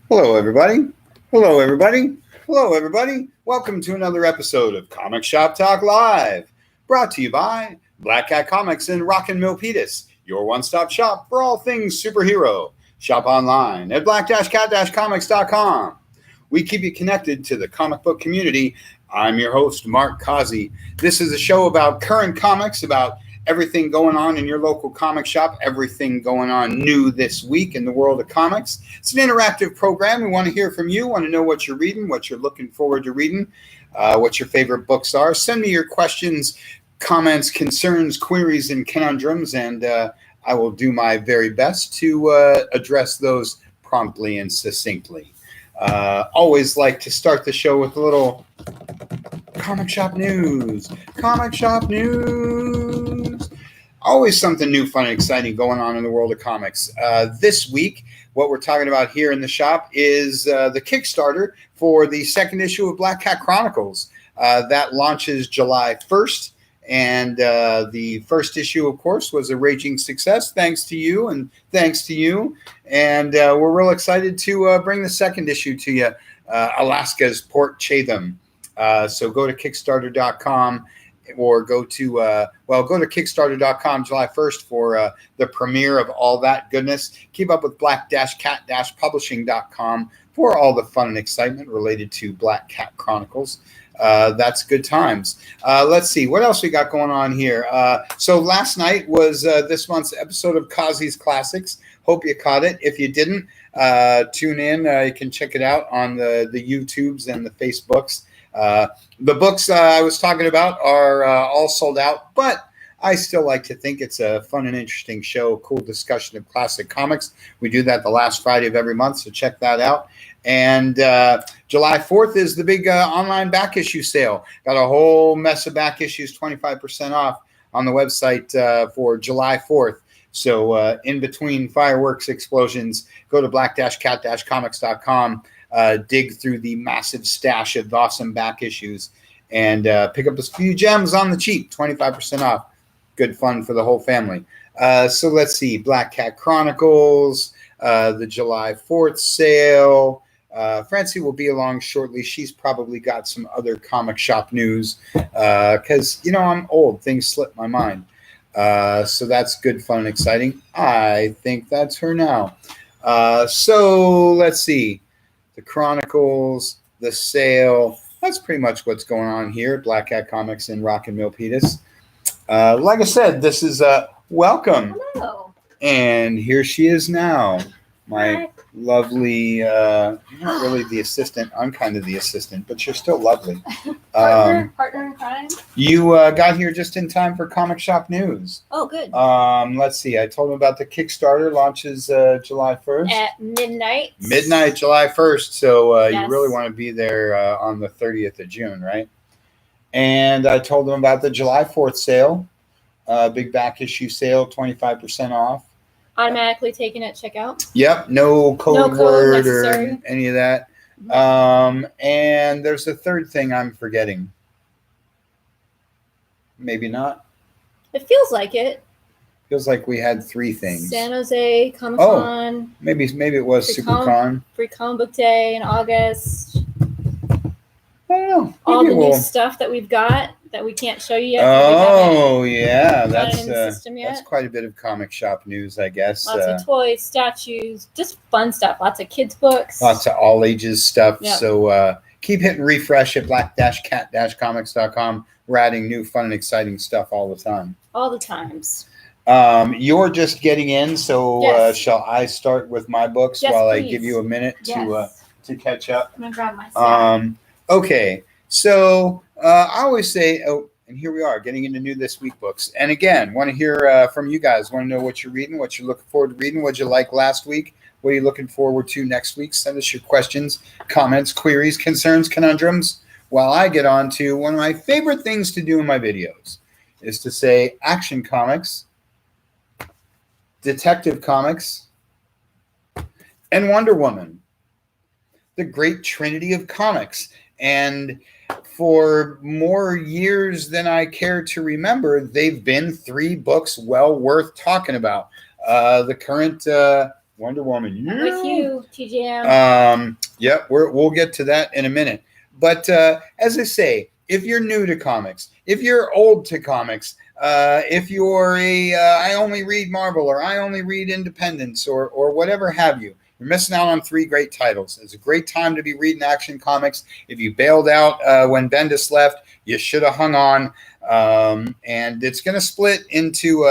Hello, everybody. Hello, everybody. Hello, everybody. Welcome to another episode of Comic Shop Talk Live, brought to you by Black Cat Comics in Rockin' Milpitas, your one-stop shop for all things superhero. Shop online at black-cat-comics.com. We keep you connected to the comic book community. I'm your host, Mark Causey. This is a show about current comics, about everything going on in your local comic shop, everything going on new this week in the world of comics. It's an interactive program. We want to hear from you, want to know what you're reading, what you're looking forward to reading, what your favorite books are. Send me your questions, comments, concerns, queries, and conundrums, and I will do my very best to address those promptly and succinctly. Always like to start the show with a little comic shop news. Comic shop news. Always something new, fun, and exciting going on in the world of comics. This week, what we're talking about here in the shop is the Kickstarter for the second issue of Black Cat Chronicles. That launches July 1st. And the first issue, of course, was a raging success, thanks to you and thanks to you. And we're real excited to bring the second issue to you, Alaska's Port Chatham. So go to Kickstarter.com or go to Kickstarter.com July 1st for the premiere of all that goodness. Keep up with black-cat-publishing.com for all the fun and excitement related to Black Cat Chronicles. That's good times. Let's see what else we got going on here. So last night was this month's episode of Causey's Classics. Hope you caught it. If you didn't, tune in. You can check it out on the YouTubes and the Facebooks. The books I was talking about are all sold out, but I still like to think it's a fun and interesting show, cool discussion of classic comics. We do that the last Friday of every month, so check that out. And July 4th is the big online back issue sale. Got a whole mess of back issues, 25% off on the website for July 4th. So in between fireworks explosions, go to black-cat-comics.com, dig through the massive stash of awesome back issues, and pick up a few gems on the cheap, 25% off. Good fun for the whole family. So let's see, Black Cat Chronicles, the July 4th sale. Francie will be along shortly. She's probably got some other comic shop news because, I'm old. Things slip my mind. So that's good, fun, and exciting. I think that's her now. So let's see. The Chronicles, the sale. That's pretty much what's going on here at Black Cat Comics in Rockin' Milpitas. Like I said, this is welcome. Hello. And here she is now. My Hi. lovely, you're not really the assistant. I'm kind of the assistant, but you're still lovely. Partner in crime. You got here just in time for Comic Shop News. Oh, good. Let's see. I told him about the Kickstarter launches July 1st. At midnight. Midnight, July 1st. So Yes. you really want to be there on the 30th of June, right? And I told them about the July 4th sale, big back issue sale, 25% off. Automatically taken at checkout. Yep, no code code word necessary. or any of that. And there's a third thing I'm forgetting. Maybe not. It feels like it. Feels like we had three things. San Jose Comic Con. Maybe it was SuperCon. Free Comic Book Day in August. I don't know. All Maybe the new stuff that we've got that we can't show you yet. Oh yeah, got it in the system yet. That's quite a bit of comic shop news, I guess. Lots of toys, statues, just fun stuff. Lots of kids' books. Lots of all ages stuff. Yep. So keep hitting refresh at black-cat-comics.com. We're adding new fun and exciting stuff all the time. All the times. You're just getting in, so Yes. shall I start with my books Yes, while I please. give you a minute Yes. to catch up? I'm gonna grab my stack. Okay, so I always say, and here we are getting into new this week books. And again, want to hear from you guys. Want to know what you're reading, what you're looking forward to reading, what you like last week, what are you looking forward to next week. Send us your questions, comments, queries, concerns, conundrums. While I get on to one of my favorite things to do in my videos is to say Action Comics, Detective Comics, and Wonder Woman. The great trinity of comics. And for more years than I care to remember, they've been three books well worth talking about. The current Wonder Woman. Yeah. I'm with you, TJM. Yep, we'll get to that in a minute. But as I say, if you're new to comics, if you're old to comics, if you're I only read Marvel or I only read Independence or whatever have you, you're missing out on 3 great titles. It's a great time to be reading Action Comics. If you bailed out when Bendis left, you should have hung on. And it's going to split into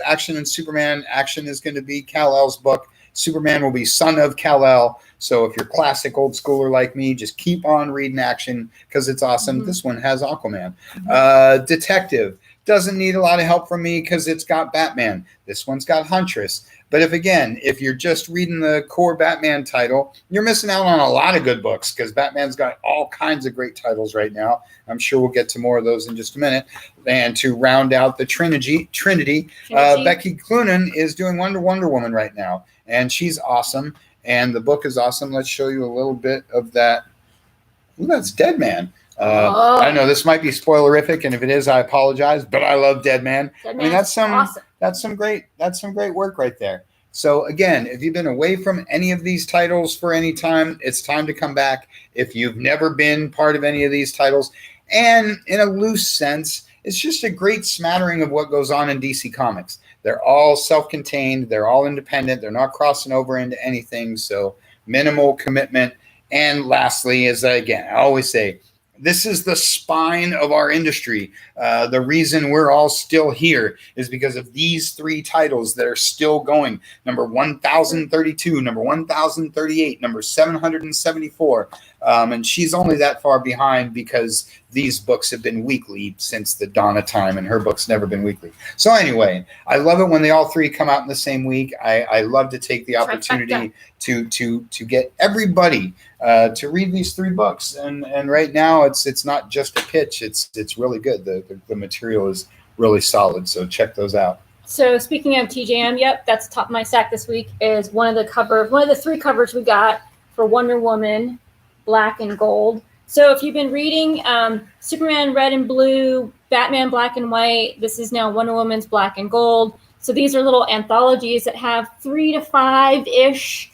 Action and Superman. Action is going to be Kal-El's book. Superman will be son of Kal-El. So if you're classic old schooler like me, just keep on reading Action because it's awesome. This one has Aquaman. Detective doesn't need a lot of help from me because it's got Batman. This one's got Huntress. But if you're just reading the core Batman title, you're missing out on a lot of good books because Batman's got all kinds of great titles right now. I'm sure we'll get to more of those in just a minute. And to round out the Trinity. Becky Cloonan is doing Wonder Woman right now. And she's awesome. And the book is awesome. Let's show you a little bit of that. Ooh, that's Dead Man. I know this might be spoilerific, and if it is, I apologize. But I love Dead Man. That's some great work right there. So again, if you've been away from any of these titles for any time, it's time to come back. If you've never been part of any of these titles, and in a loose sense, it's just a great smattering of what goes on in DC Comics. They're all self-contained. They're all independent. They're not crossing over into anything. So minimal commitment. And lastly, as I always say, this is the spine of our industry. The reason we're all still here is because of these 3 titles that are still going. Number 1032, number 1038, number 774. And she's only that far behind because these books have been weekly since the dawn of time, and her book's never been weekly. So anyway, I love it when they all 3 come out in the same week. I love to take the opportunity to get everybody to read these 3 books. And right now it's not just a pitch. It's really good. The material is really solid. So check those out. So speaking of TJM, yep, that's top of my stack this week is one of the 3 covers we got for Wonder Woman, Black and Gold. So if you've been reading Superman Red and Blue, Batman Black and White, this is now Wonder Woman's Black and Gold. So these are little anthologies that have 3 to 5-ish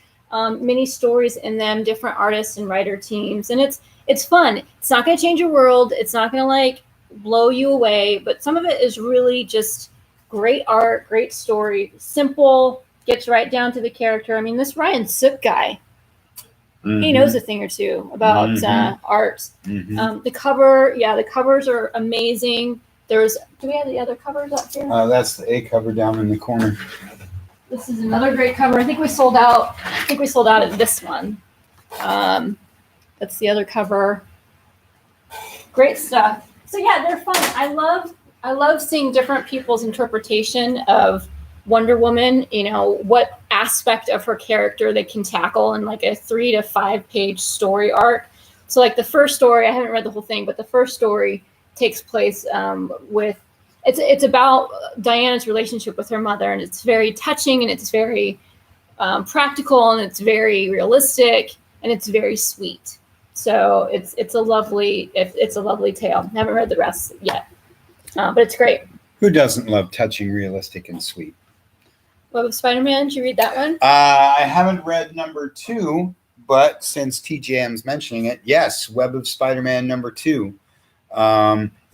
mini stories in them, different artists and writer teams. And it's fun. It's not going to change your world. It's not going to blow you away, but some of it is really just great art, great story, simple, gets right down to the character. I mean, this Ryan Sook guy, he knows a thing or two about art. The covers are amazing. Do we have the other covers up here? That's the A cover down in the corner. This is another great cover. I think we sold out at this one. That's the other cover. Great stuff. So yeah, they're fun. I love seeing different people's interpretation of Wonder Woman, what aspect of her character they can tackle in a 3 to 5 page story arc. So the first story, I haven't read the whole thing, but the first story takes place it's about Diana's relationship with her mother, and it's very touching, and it's very practical, and it's very realistic, and it's very sweet. So it's a lovely tale. I haven't read the rest yet, but it's great. Who doesn't love touching, realistic, and sweet? Web of Spider-Man, did you read that one? I haven't read number 2, but since TJM's mentioning it, yes, Web of Spider-Man number 2.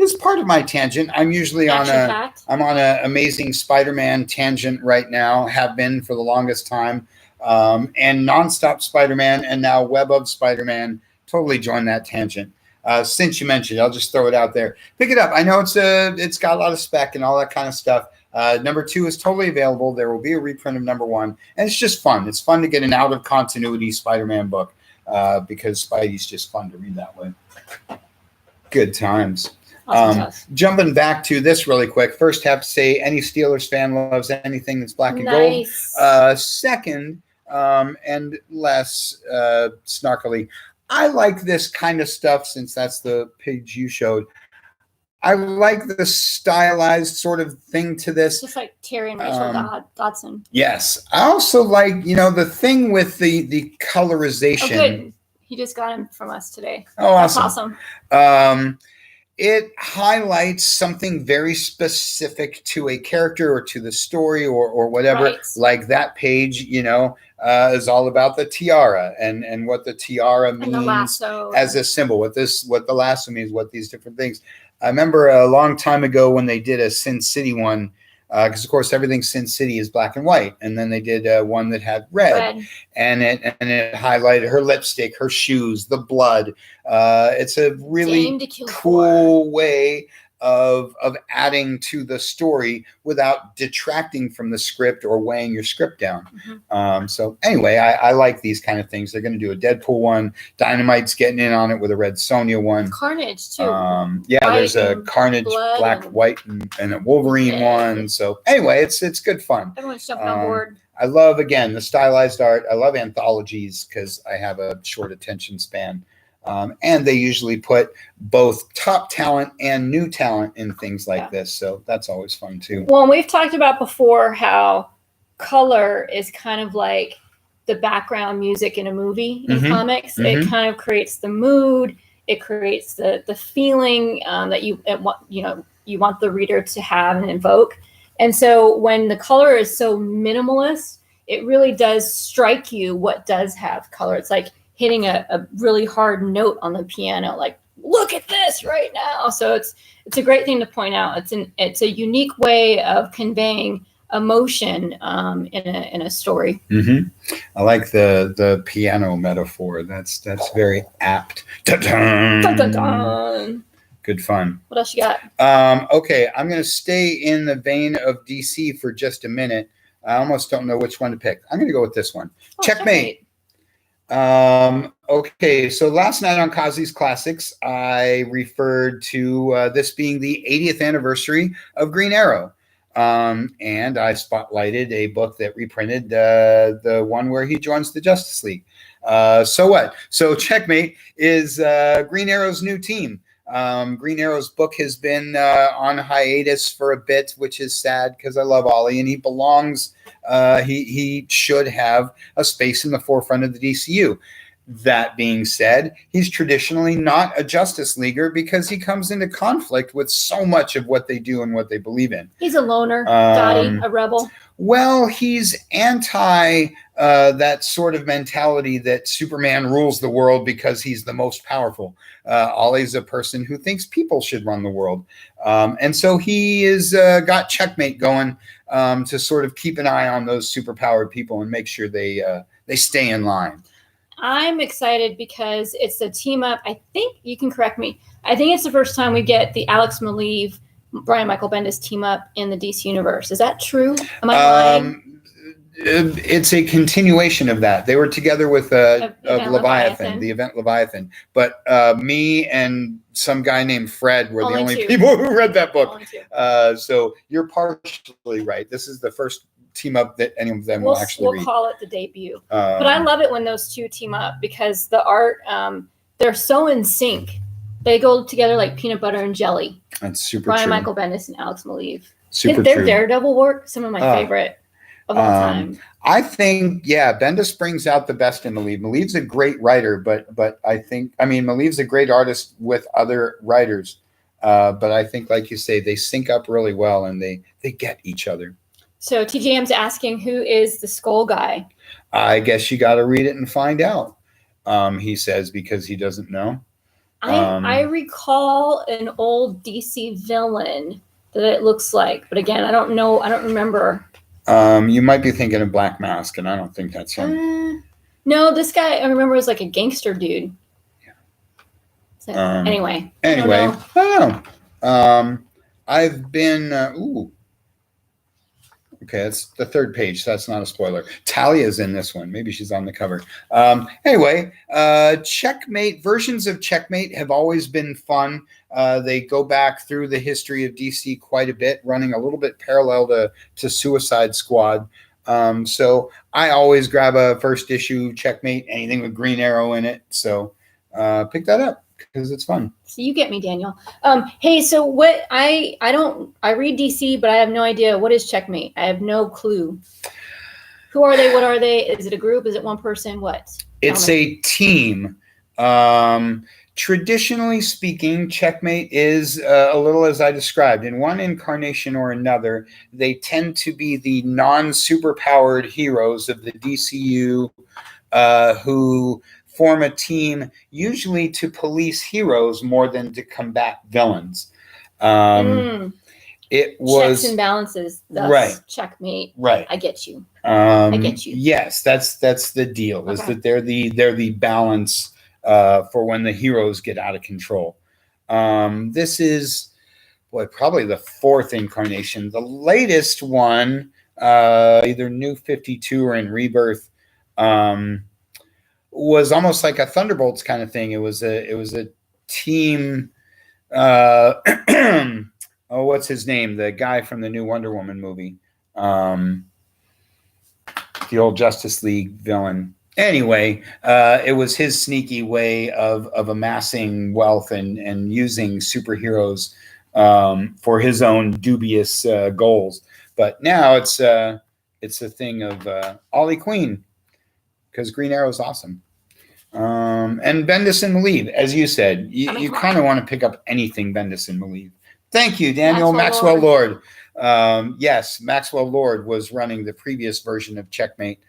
It's part of my tangent. I'm usually on an Amazing Spider-Man tangent right now, have been for the longest time. And Nonstop Spider-Man and now Web of Spider-Man totally joined that tangent. Since you mentioned it, I'll just throw it out there. Pick it up. I know it's got a lot of spec and all that kind of stuff. Number 2 is totally available. There will be a reprint of number 1, and it's just fun. It's fun to get an out of continuity Spider-Man book because Spidey's just fun to read that way. Good times. Awesome. Jumping back to this really quick. First, have to say any Steelers fan loves anything that's black and gold. Second, and less snarkily, I like this kind of stuff since that's the page you showed. I like the stylized sort of thing to this. Just like Terry and Rachel Dodson. Yes. I also like, the thing with the colorization. Oh, good. He just got him from us today. Oh, That's awesome. it highlights something very specific to a character or to the story or whatever. Right. Like that page, is all about the tiara and what the tiara means And the lasso. as a symbol. What the lasso means, what these different things. I remember a long time ago when they did a Sin City one, because of course everything Sin City is black and white, and then they did one that had red. And it highlighted her lipstick, her shoes, the blood. It's a really cool way of adding to the story without detracting from the script or weighing your script down. So anyway, I like these kind of things. They're going to do a Deadpool one. Dynamite's getting in on it with a Red Sonja one. Carnage too. There's a Carnage, black, white, and a Wolverine one. So anyway, it's good fun. Everyone's jumping on board. I love, again, the stylized art. I love anthologies because I have a short attention span. And they usually put both top talent and new talent in things like this. So that's always fun too. Well, we've talked about before how color is kind of like the background music in a movie in comics. It kind of creates the mood. It creates the feeling that you want the reader to have and invoke. And so when the color is so minimalist, it really does strike you what does have color. It's like hitting a really hard note on the piano, like, look at this right now. So it's a great thing to point out. It's a unique way of conveying emotion in a story. I like the piano metaphor. That's very apt. Dun-dun. Dun, dun, dun. Good fun. What else you got? Okay, I'm going to stay in the vein of DC for just a minute. I almost don't know which one to pick. I'm going to go with this one. Checkmate. Okay, so last night on Kazi's Classics, I referred to this being the 80th anniversary of Green Arrow. And I spotlighted a book that reprinted the one where he joins the Justice League. So what? So Checkmate is Green Arrow's new team. Green Arrow's book has been on hiatus for a bit, which is sad because I love Ollie and he belongs. He should have a space in the forefront of the DCU. That being said, he's traditionally not a Justice Leaguer because he comes into conflict with so much of what they do and what they believe in. He's a loner, Dottie, a rebel. Well, he's anti that sort of mentality that Superman rules the world because he's the most powerful. Ollie's a person who thinks people should run the world. And so he is got Checkmate going to sort of keep an eye on those superpowered people and make sure they stay in line. I'm excited because it's a team up. I think you can correct me. I think it's the first time we get the Alex Maleev, Brian Michael Bendis team up in the DC universe. Is that true? Am I lying? It's a continuation of that. They were together with Leviathan, the event Leviathan. But me and some guy named Fred were the only people who read that book. So you're partially right. This is the first team up that any of them will actually read. We'll call it the debut. But I love it when those two team up because the art, they're so in sync. They go together like peanut butter and jelly. That's super Brian true. Michael Bendis and Alex Maleev. Super Their true. Daredevil work, some of my favorite of all time. I think, Bendis brings out the best in Maleev. Maleev's a great writer, but Maleev's a great artist with other writers. But I think, like you say, they sync up really well and they get each other. So TJM's asking, who is the Skull guy? I guess you got to read it and find out, he says, because he doesn't know. I recall an old DC villain that it looks like. But again, I don't know. I don't remember. You might be thinking of Black Mask, and I don't think that's him. No, this guy I remember was like a gangster dude. Yeah. So, anyway. I don't know. I've been... Okay, that's the third page, so that's not a spoiler. Talia's in this one. Maybe she's on the cover. Anyway, Checkmate, versions of Checkmate have always been fun. They go back through the history of DC quite a bit, running a little bit parallel to Suicide Squad. So I always grab a first issue Checkmate, anything with Green Arrow in it. So pick that up because it's fun. So you get me, Daniel. Hey, so what I read DC, but I have no idea. What is Checkmate? I have no clue. Who are they? What are they? Is it a group? Is it one person? What? It's a team. Traditionally speaking, Checkmate is a little as I described. In one incarnation or another, they tend to be the non-superpowered heroes of the DCU who form a team usually to police heroes more than to combat villains. It was checks and balances, thus right. Checkmate. Right. I get you. I get you. Yes, that's the deal. Okay. Is that they're the balance for when the heroes get out of control. This is probably the fourth incarnation. The latest one, either New 52 or in Rebirth, was almost like a Thunderbolts kind of thing. It was a team. What's his name? The guy from the new Wonder Woman movie. The old Justice League villain. Anyway, it was his sneaky way of amassing wealth and using superheroes for his own dubious goals. But now it's a thing of Ollie Queen, because Green Arrow is awesome. And Bendis and Malieve, as you said, you kind of want to pick up anything Bendis and Malieve. Thank you, Daniel Maxwell Lord. Yes, Maxwell Lord was running the previous version of Checkmate.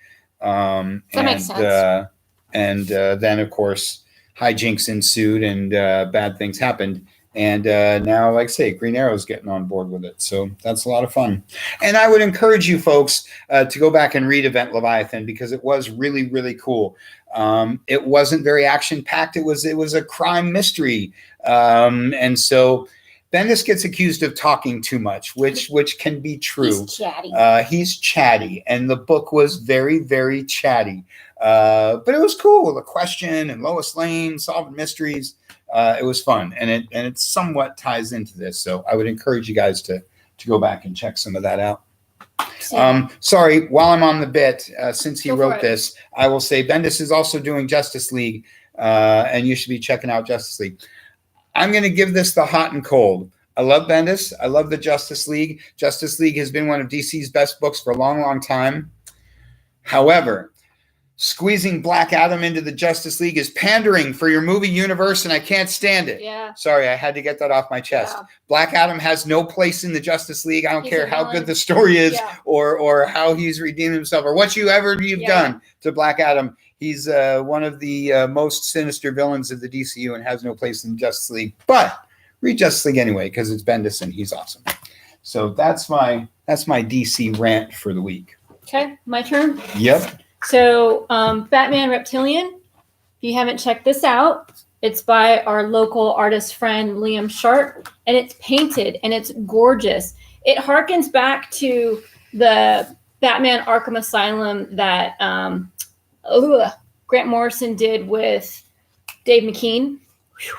That makes sense. And then, of course, hijinks ensued and bad things happened. And now, like I say, Green Arrow's getting on board with it. So that's a lot of fun. And I would encourage you folks to go back and read Event Leviathan, because it was really, really cool. It wasn't very action-packed. It was a crime mystery. And so Bendis gets accused of talking too much, which can be true. He's chatty. And the book was very, very chatty. But it was cool. The Question and Lois Lane, solving mysteries. It was fun, and it somewhat ties into this. So I would encourage you guys to go back and check some of that out. Sorry, while I'm on the bit, since he wrote this, I will say Bendis is also doing Justice League, and you should be checking out Justice League. I'm going to give this the hot and cold. I love Bendis. I love the Justice League. Justice League has been one of DC's best books for a long, long time. However, squeezing Black Adam into the Justice League is pandering for your movie universe, and I can't stand it. Yeah. Sorry, I had to get that off my chest. Yeah. Black Adam has no place in the Justice League. I don't care how good the story is, or how he's redeemed himself, or what you've done to Black Adam. He's one of the most sinister villains of the DCU and has no place in the Justice League. But read Justice League anyway, because it's Bendis and he's awesome. So that's my DC rant for the week. Okay, my turn. Yep. So, Batman Reptilian, if you haven't checked this out, it's by our local artist friend, Liam Sharp, and it's painted, and it's gorgeous. It harkens back to the Batman Arkham Asylum that Grant Morrison did with Dave McKean. Whew,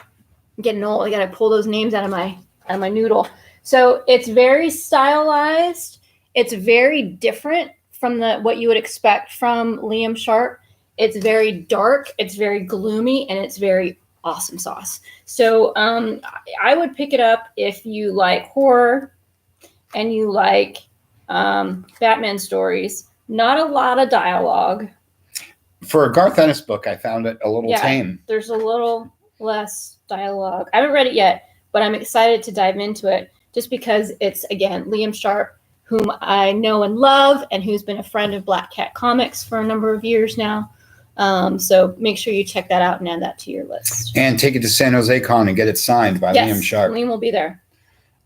I'm getting old. I got to pull those names out of my noodle. So it's very stylized. It's very different from what you would expect from Liam Sharp. It's very dark, it's very gloomy, and it's very awesome sauce. So I would pick it up if you like horror and you like Batman stories. Not a lot of dialogue. For a Garth Ennis book, I found it a little tame. There's a little less dialogue. I haven't read it yet, but I'm excited to dive into it just because it's, again, Liam Sharp, whom I know and love, and who's been a friend of Black Cat Comics for a number of years now. So make sure you check that out and add that to your list. And take it to San Jose Con and get it signed by Liam Sharp. Liam will be there.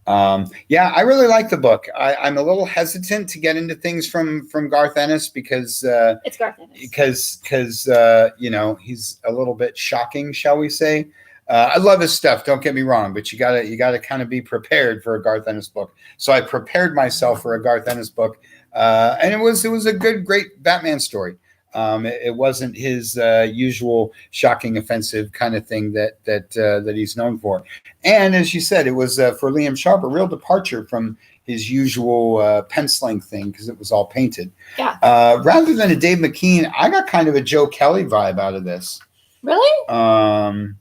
I really like the book. I'm a little hesitant to get into things from Garth Ennis because it's Garth Ennis. Because he's a little bit shocking, shall we say. I love his stuff, don't get me wrong, but you gotta kind of be prepared for a Garth Ennis book. So I prepared myself for a Garth Ennis book, and it was a great Batman story. It wasn't his usual shocking, offensive kind of thing that he's known for. And as you said, it was for Liam Sharp a real departure from his usual penciling thing because it was all painted. Yeah. Rather than a Dave McKean, I got kind of a Joe Kelly vibe out of this. Really?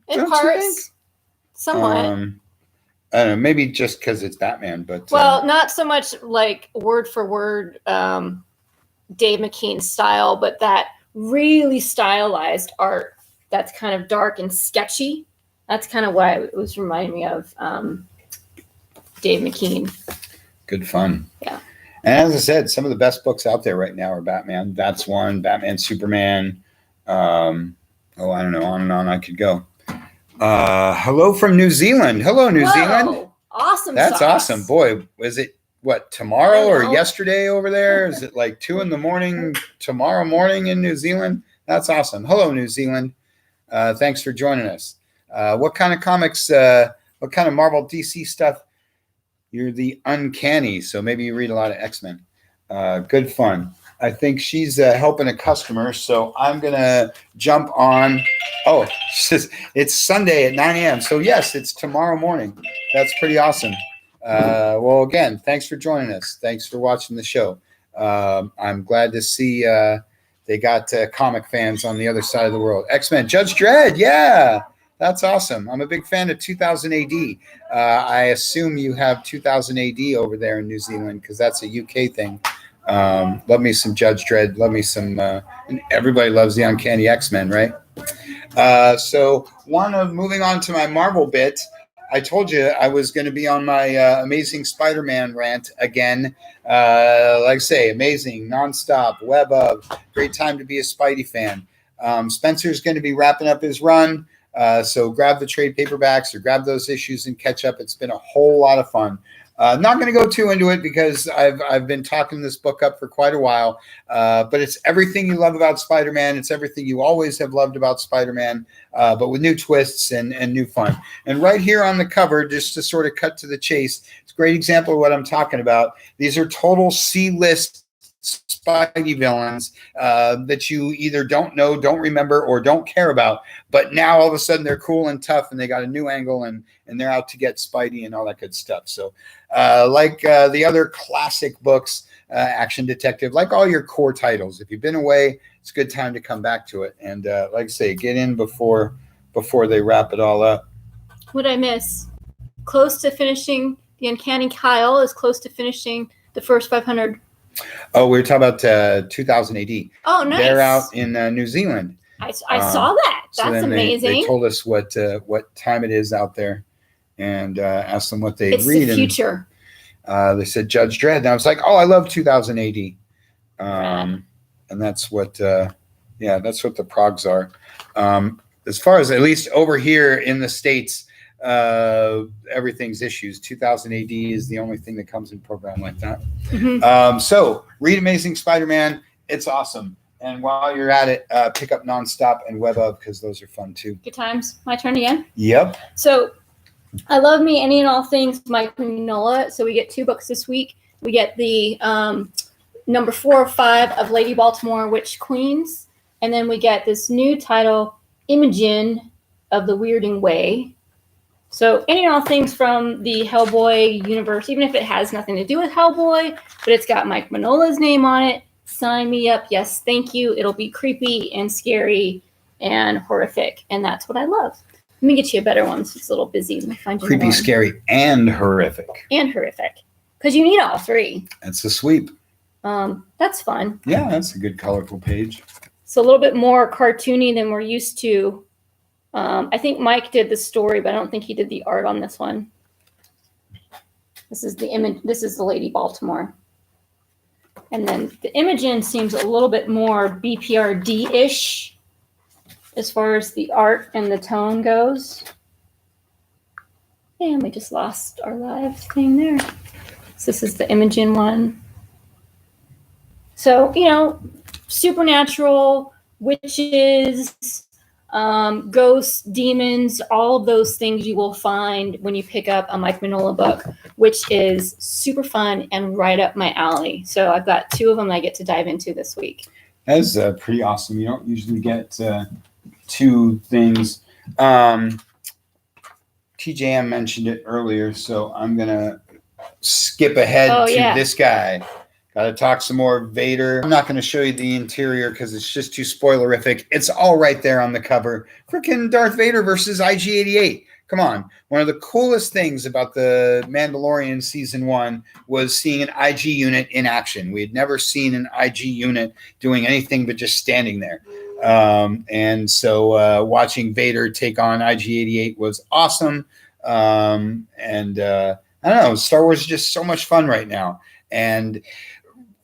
In parts, somewhat. I don't know, maybe just because it's Batman, but not so much like word for word Dave McKean style, but that really stylized art that's kind of dark and sketchy. That's kind of what it was reminding me of. Dave McKean. Good fun. Yeah. And as I said, some of the best books out there right now are Batman. That's one. Batman, Superman. I don't know. On and on I could go. Hello from New Zealand. Hello, New Zealand. Awesome. That's sauce. awesome. Boy, was it tomorrow or yesterday over there? Is it like 2 a.m. tomorrow morning in New Zealand? That's awesome. Hello, New Zealand. Thanks for joining us. What kind of comics, what kind of Marvel DC stuff? You're the uncanny, so maybe you read a lot of X-Men. Good fun. I think she's helping a customer, so I'm going to jump on. Oh, it's Sunday at 9 a.m. So, yes, it's tomorrow morning. That's pretty awesome. Well, again, thanks for joining us. Thanks for watching the show. I'm glad to see they got comic fans on the other side of the world. X-Men, Judge Dredd, yeah. That's awesome. I'm a big fan of 2000 AD. I assume you have 2000 AD over there in New Zealand because that's a UK thing. Love me some Judge Dredd. Love me some. Everybody loves the Uncanny X-Men, right? So, moving on to my Marvel bit. I told you I was going to be on my Amazing Spider-Man rant again. Like I say, amazing, nonstop, web of, great time to be a Spidey fan. Spencer's going to be wrapping up his run. So grab the trade paperbacks or grab those issues and catch up. It's been a whole lot of fun. Not going to go too into it because I've been talking this book up for quite a while. But it's everything you love about Spider-Man. It's everything you always have loved about Spider-Man, but with new twists and new fun. And right here on the cover, just to sort of cut to the chase, it's a great example of what I'm talking about. These are total C-list Spidey villains that you either don't know, don't remember, or don't care about. But now all of a sudden they're cool and tough, and they got a new angle, and they're out to get Spidey and all that good stuff. So like the other classic books, Action Detective, like all your core titles, if you've been away, it's a good time to come back to it. And like I say, get in before they wrap it all up. What did I miss? Close to finishing. The Uncanny Kyle is close to finishing the first 500. Oh, we were talking about 2000 AD. Oh, nice. They're out in New Zealand. I saw that. That's amazing. They told us what time it is out there, and asked them what they read. It's the future. They said Judge Dredd, and I was like, oh, I love 2000 AD. And that's what, that's what the progs are. As far as at least over here in the States, everything's issues. 2000 AD is the only thing that comes in program like that. Mm-hmm. So read Amazing Spider-Man. It's awesome. And while you're at it, pick up Nonstop and Web Of because those are fun too. Good times. My turn again? Yep. So I love me any and all things Mike Mignola. So we get 2 books this week. We get the number 4 or 5 of Lady Baltimore, Witch Queens. And then we get this new title, Imogen of the Weirding Way. So any and all things from the Hellboy universe, even if it has nothing to do with Hellboy, but it's got Mike Mignola's name on it. Sign me up. Yes, thank you. It'll be creepy and scary and horrific. And that's what I love. Let me get you a better one. It's a little busy. Let me find you creepy, one. Scary, and horrific. And horrific. Because you need all 3. That's a sweep. That's fun. Yeah, that's a good colorful page. It's a little bit more cartoony than we're used to. I think Mike did the story, but I don't think he did the art on this one. This is the image. This is the Lady Baltimore. And then the Imogen seems a little bit more BPRD-ish as far as the art and the tone goes. And we just lost our live thing there. So this is the Imogen one. So, supernatural, witches, ghosts, demons, all of those things you will find when you pick up a Mike Mignola book, which is super fun and right up my alley. So I've got 2 of them I get to dive into this week. That's pretty awesome. You don't usually get 2 things. TJM mentioned it earlier, so I'm going to skip ahead to this guy. Got to talk some more Vader. I'm not going to show you the interior because it's just too spoilerific. It's all right there on the cover. Freaking Darth Vader versus IG-88. Come on. One of the coolest things about the Mandalorian Season 1 was seeing an IG unit in action. We had never seen an IG unit doing anything but just standing there. And so watching Vader take on IG-88 was awesome. And I don't know, Star Wars is just so much fun right now. And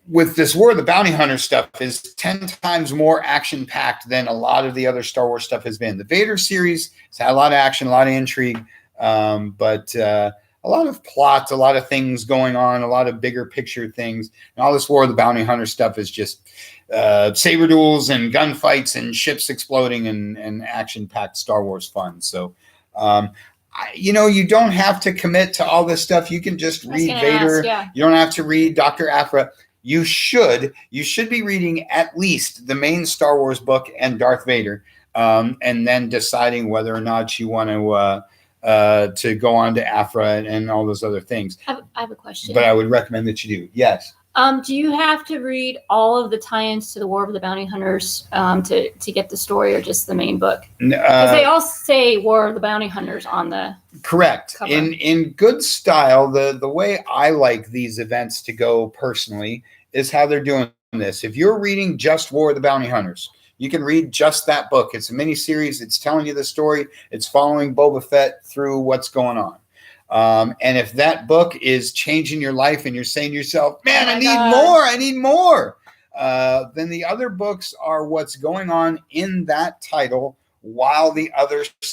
with this War of the Bounty Hunter stuff is 10 times more action-packed than a lot of the other Star Wars stuff has been. The Vader series has had a lot of action, a lot of intrigue, but a lot of plots, a lot of things going on, a lot of bigger picture things. And all this War of the Bounty Hunter stuff is just saber duels and gunfights and ships exploding and action-packed Star Wars fun. So, you don't have to commit to all this stuff. You can just read Vader. You don't have to read Dr. Aphra. You should be reading at least the main Star Wars book and Darth Vader, and then deciding whether or not you want to go on to Aphra and all those other things. I have a question. But I would recommend that you do. Yes. Do you have to read all of the tie-ins to the War of the Bounty Hunters to get the story, or just the main book? Because they all say War of the Bounty Hunters on the correct cover. In good style. The way I like these events to go personally is how they're doing this. If you're reading just War of the Bounty Hunters, you can read just that book. It's a miniseries. It's telling you the story. It's following Boba Fett through what's going on. And if that book is changing your life and you're saying to yourself, man, I need more, then the other books are what's going on in that title while the other